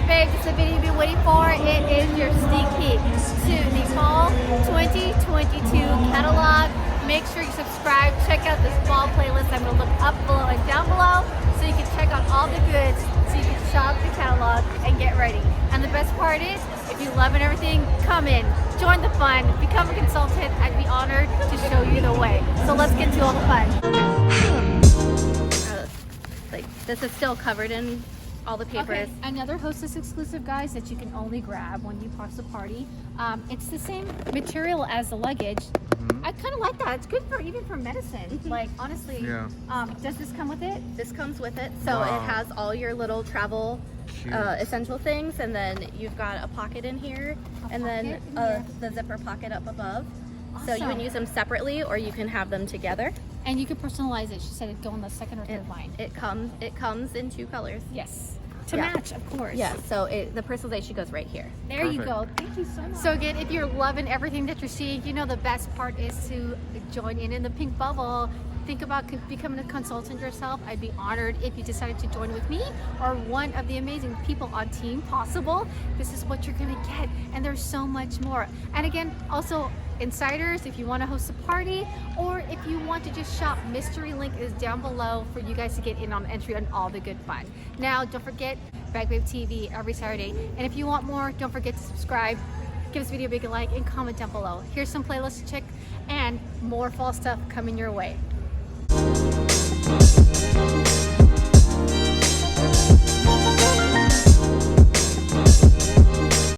Babe, this is the video you've been waiting for. It is your sneak peek to the fall 2022 catalog. Make sure you subscribe. Check out this fall playlist. I'm going to look up below and down below so you can check out all the goods, so you can shop the catalog and get ready. And the best part is, if you love it and everything, come in, join the fun, become a consultant. I'd be honored to show you the way. So let's get to all the fun. This is still covered in all the papers. Okay, another Hostess exclusive, guys, that you can only grab when you pass the party. It's the same material as the luggage. I kind of like that. It's good for even for medicine. Like, honestly, Yeah. Does this come with it? This comes with it, so Wow. it has all your little travel essential things, and then you've got a pocket in here, and then the zipper pocket up above. So you can use them separately, or you can have them together. And you can personalize it. She said it'd go in the second or third line. It comes in 2 colors. Yes. To Yeah. match, of course. Yeah, so the personalization goes right here. There you Perfect. go. Thank you so much. So again, if you're loving everything that you're seeing, you know the best part is to join in the pink bubble. Think about becoming a consultant yourself. I'd be honored if you decided to join with me or one of the amazing people on Team Possible. This is what you're gonna get, and there's so much more. And again, also insiders, if you want to host a party or if you want to just shop, mystery link is down below for you guys to get in on entry on all the good fun. Now, don't forget Bag Babe TV every Saturday, and if you want more, don't forget to subscribe, give this video a big like, and comment down below. Here's some playlists to check and more fall stuff coming your way.